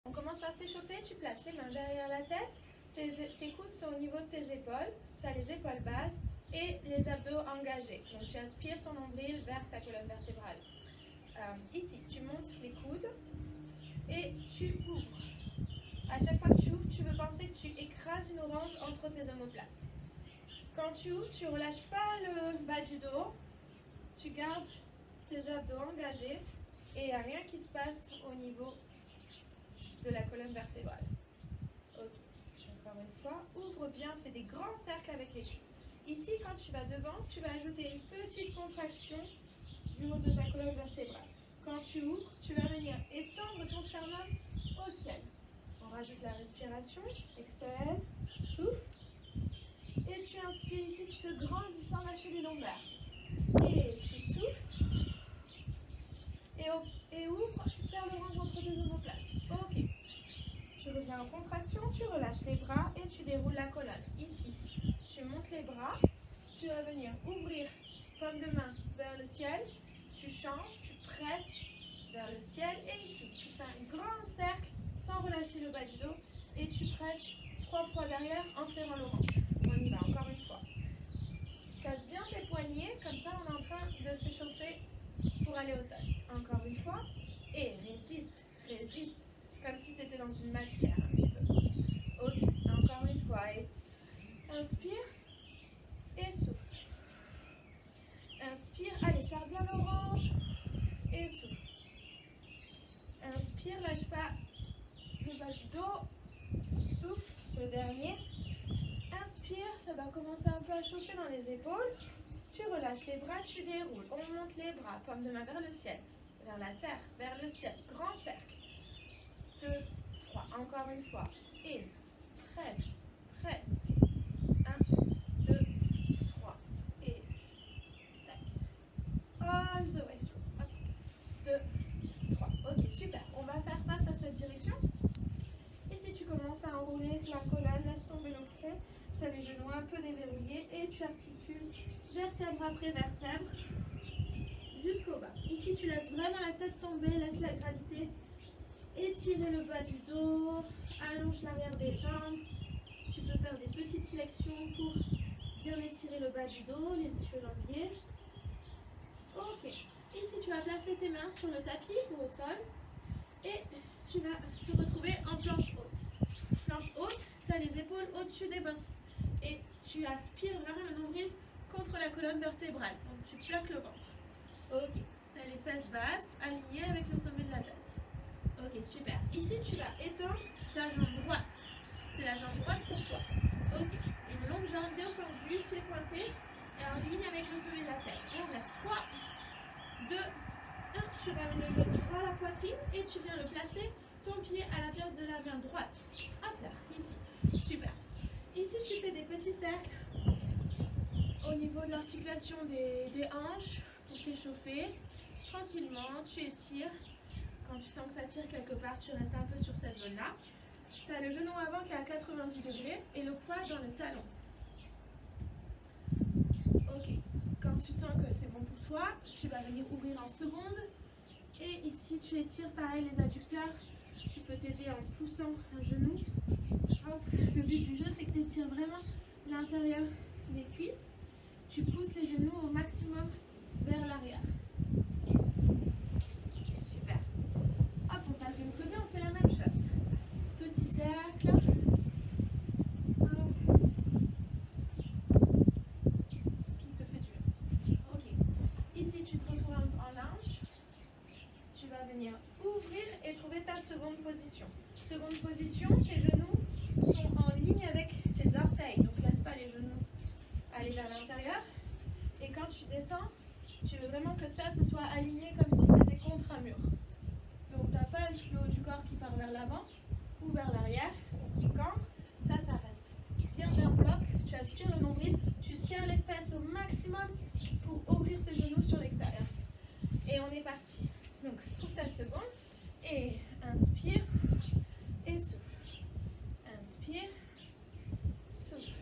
On commence par s'échauffer, tu places les mains derrière la tête, tes coudes sont au niveau de tes épaules, tu as les épaules basses et les abdos engagés. Donc tu aspires ton nombril vers ta colonne vertébrale. Ici, tu montes les coudes et tu ouvres. À chaque fois que tu ouvres, tu veux penser que tu écrases une orange entre tes omoplates. Quand tu ouvres, tu ne relâches pas le bas du dos, tu gardes tes abdos engagés et il n'y a rien qui se passe au niveau de la colonne vertébrale. Ok, encore une fois, ouvre bien, fais des grands cercles avec les coudes. Ici, quand tu vas devant, tu vas ajouter une petite contraction du haut de ta colonne vertébrale. Quand tu ouvres, tu vas venir étendre ton sternum au ciel. On rajoute la respiration, exhale, souffle. Et tu inspires ici, tu te grandis sans lâcher les lombaires. Et tu souffles. Et ouvre, serre l'orange entre tes omoplates. Ok. Tu reviens en contraction, tu relâches les bras et tu déroules la colonne. Ici, tu montes les bras, tu vas venir ouvrir paume de main vers le ciel, tu changes, tu presses vers le ciel et ici, tu fais un grand cercle sans relâcher le bas du dos et tu presses 3 fois derrière en serrant l'orange. On y va, encore une fois. Casse bien tes poignets, comme ça on est en train de s'échauffer pour aller au sol. Encore une fois, et résiste, résiste, comme si tu étais dans une matière un petit peu. Ok, encore une fois, et inspire et souffle. Inspire, allez, serre bien l'orange et souffle. Inspire, lâche pas le bas du dos, souffle, le dernier. Inspire, ça va commencer un peu à chauffer dans les épaules. Tu relâches les bras, tu déroules. On monte les bras, paume de main vers le ciel, vers la terre, vers le ciel. Grand cercle. 2, 3, encore une fois. Et presse, presse. 1, 2, 3. Et tac. All the way through. 2, 3. Ok, super. On va faire face à cette direction. Et si tu commences à enrouler la colonne, laisse tomber le front. Tu as les genoux un peu déverrouillés et tu articules vertèbre après vertèbre jusqu'au bas. Ici, tu laisses vraiment la tête tomber, laisse la gravité étirer le bas du dos, allonge l'arrière des jambes. Tu peux faire des petites flexions pour bien étirer le bas du dos, les ischio-jambiers. Ok. Ici, tu vas placer tes mains sur le tapis ou au sol et tu vas te retrouver en planche haute. Planche haute, tu as les épaules au-dessus des mains. Et tu aspires vraiment le nombril contre la colonne vertébrale. Donc tu plaques le ventre. Ok. Tu as les fesses basses alignées avec le sommet de la tête. Ok, super. Ici, tu vas étendre ta jambe droite. C'est la jambe droite pour toi. Ok. Une longue jambe bien tendue, pied pointé et en ligne avec le sommet de la tête. On reste 3, 2, 1. Tu ramènes le genou droit à la poitrine et tu viens le placer, ton pied à la place de la main droite. Hop là, ici. Super. Ici, tu fais des petits cercles au niveau de l'articulation des hanches pour t'échauffer. Tranquillement, tu étires. Quand tu sens que ça tire quelque part, tu restes un peu sur cette zone-là. Tu as le genou avant qui est à 90 degrés et le poids dans le talon. Ok. Quand tu sens que c'est bon pour toi, tu vas venir ouvrir en seconde. Et ici, tu étires pareil les adducteurs. Tu peux t'aider en poussant un genou. Hop. Le but du jeu, c'est que tu étires vraiment l'intérieur des cuisses. Tu pousses les genoux au maximum vers l'arrière. Super. Hop, on passe de l'autre côté, on fait la même chose. Petit cercle. Hop. Ce qui te fait du bien. Ok. Ici, tu te retrouves en linge. Tu vas venir ouvrir et trouver ta seconde position. Seconde position, tes genoux sont en ligne avec tes orteils. Donc, laisse pas les genoux aller vers l'intérieur. Et quand tu descends, tu veux vraiment que ça se soit aligné comme si tu étais contre un mur. Donc, tu n'as pas le haut du corps qui part vers l'avant ou vers l'arrière, qui campe. Ça reste bien d'un bloc. Tu aspires le nombril, tu serres les fesses au maximum pour ouvrir ses genoux sur l'extérieur. Et on est parti. Donc, trouve ta seconde et inspire et souffle. Inspire, souffle.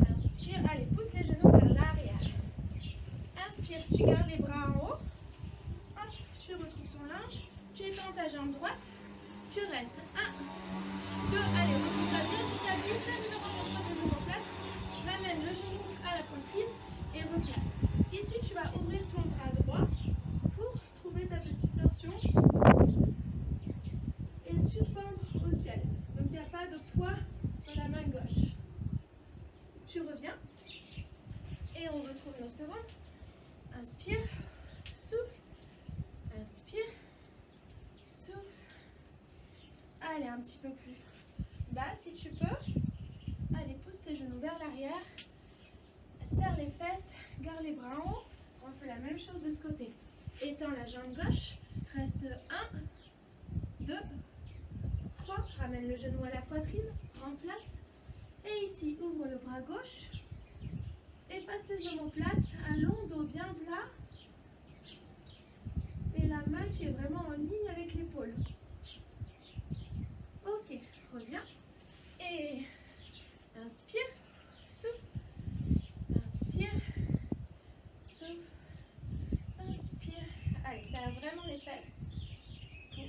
Inspire, allez, pousse les genoux vers l'arrière. Inspire, tu gardes les bras en haut. Hop, tu retrouves ton linge. Tu étends ta jambe droite. Tu reste 1, 2, allez, repose-toi bien du tapis, serre le rencontre tes omoplates, ramène le genou à la poitrine et replace. Ici, tu vas ouvrir ton bras droit pour trouver ta petite torsion et suspendre au ciel. Donc, il n'y a pas de poids dans la main gauche. Tu reviens et on retrouve nos secondes. Inspire, souffle, inspire, souffle. Allez, un petit peu plus bas si tu peux. Allez, pousse ses genoux vers l'arrière. Serre les fesses, garde les bras en haut. On fait la même chose de ce côté. Étends la jambe gauche. Reste 1, 2, 3. Ramène le genou à la poitrine. Prends place. Et ici, ouvre le bras gauche. Et passe les omoplates. Un long dos bien plat. Et la main qui est vraiment en ligne avec l'épaule. Ok, reviens. Et inspire, souffle, inspire, souffle, inspire. Allez, serre vraiment les fesses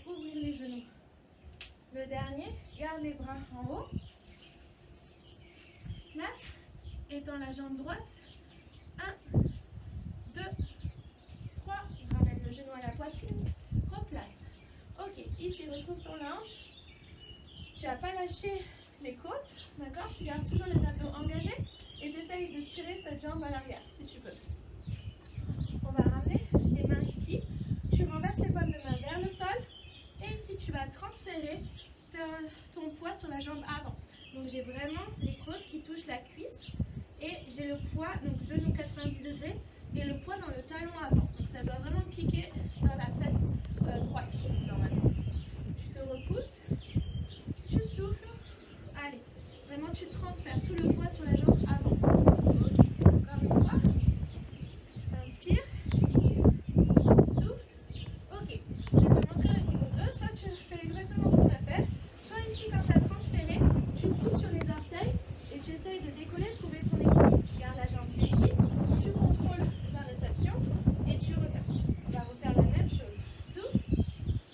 pour ouvrir les genoux. Le dernier, garde les bras en haut. Place, étends la jambe droite. 1, 2, 3. Ramène le genou à la poitrine. Replace. Ok, ici, retrouve ton linge. Tu n'as pas lâché les côtes, d'accord? Tu gardes toujours les abdos engagés et tu essayes de tirer cette jambe à l'arrière, si tu peux. On va ramener les mains ici. Tu renverses les paumes de main vers le sol. Et ici, tu vas transférer ton poids sur la jambe avant. Donc, j'ai vraiment les côtes qui touchent la cuisse. Et j'ai le poids, donc genou 90 degrés, et le poids dans le talon avant. Donc, ça doit vraiment piquer dans la fesse droite, normalement. Tu te repousses. Tu souffles, allez, vraiment tu transfères tout le poids sur la jambe avant. Ok, encore une fois. Inspire, souffle. Ok, je vais te montrer le niveau 2. Soit tu fais exactement ce qu'on a fait, soit ici quand tu as transféré, tu pousses sur les orteils et tu essayes de décoller, trouver ton équilibre. Tu gardes la jambe fléchie, tu contrôles la réception et tu regardes. On va refaire la même chose. Souffle.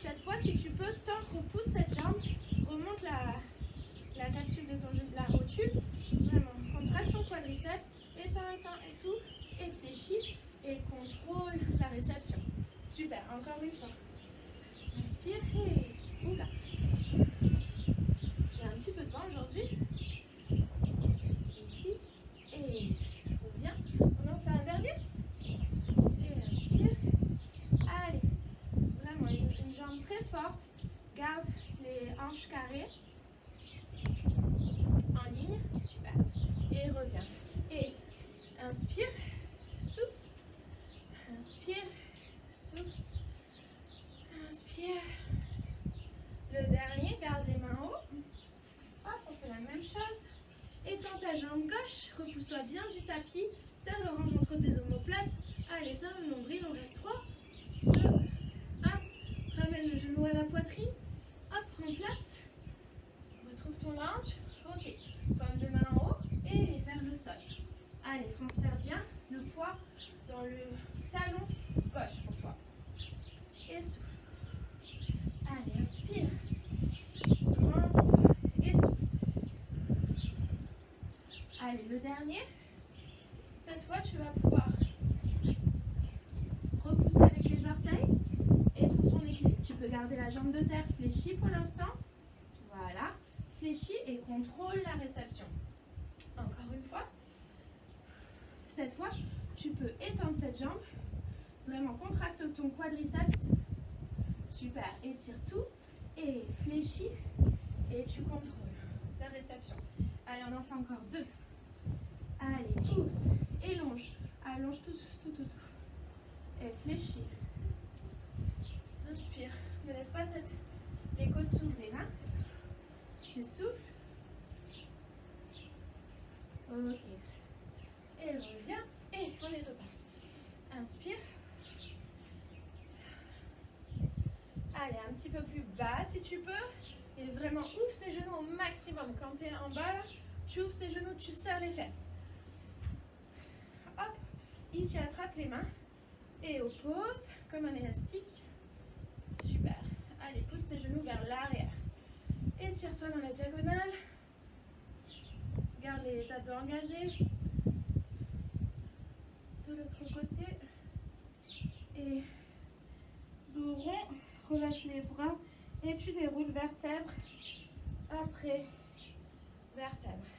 Cette fois, si tu peux, tant qu'on pousse cette jambe, remonte la capsule de ton genou, la rotule, vraiment, contracte ton quadriceps, étends et tout, et fléchis, et contrôle la réception. Super, encore une fois. Inspire, et oula. Il y a un petit peu de vent aujourd'hui. Ici, et reviens. On en fait un dernier. Et inspire. Allez, vraiment une jambe très forte. Garde les hanches carrées. En ligne, super. Et reviens. Et inspire, souffle. Inspire, souffle. Inspire. Le dernier, garde les mains en haut. Hop, on fait la même chose. Étends ta jambe gauche, repousse-toi bien du tapis. Serre l'orange entre tes omoplates. Allez, serre le nombril, on reste 3, 2, 1. Ramène le genou à la poitrine. Hop, prends place. Retrouve ton linge. Ok, paume de main en haut et vers le sol. Allez, transfère bien le poids dans le talon gauche pour toi. Et souffle. Allez, inspire. Grandis-toi et souffle. Allez, le dernier. Cette fois, tu vas pouvoir repousser avec les orteils et trouve ton équilibre. Tu peux garder la jambe de terre fléchie pour l'instant. Voilà. Fléchis et contrôle la réception. Encore une fois. Cette fois, tu peux étendre cette jambe. Vraiment, contracte ton quadriceps. Super. Étire tout. Et fléchis. Et tu contrôles la réception. Allez, on en fait encore 2. Allez, pousse. Élonge. Allonge tout. Et fléchis. Inspire. Ne laisse pas les côtes s'ouvrir. Hein? Tu souffles. Ok. Et reviens. Et on est reparti. Inspire. Allez, un petit peu plus bas si tu peux. Et vraiment, ouvre ses genoux au maximum. Quand tu es en bas, tu ouvres ses genoux, tu serres les fesses. Hop. Ici, attrape les mains. Et oppose comme un élastique. Super. Allez, pousse tes genoux vers l'arrière. Étire-toi dans la diagonale. Garde les abdos engagés. De l'autre côté. Et dos rond. Relâche les bras. Et tu déroules vertèbre après vertèbre.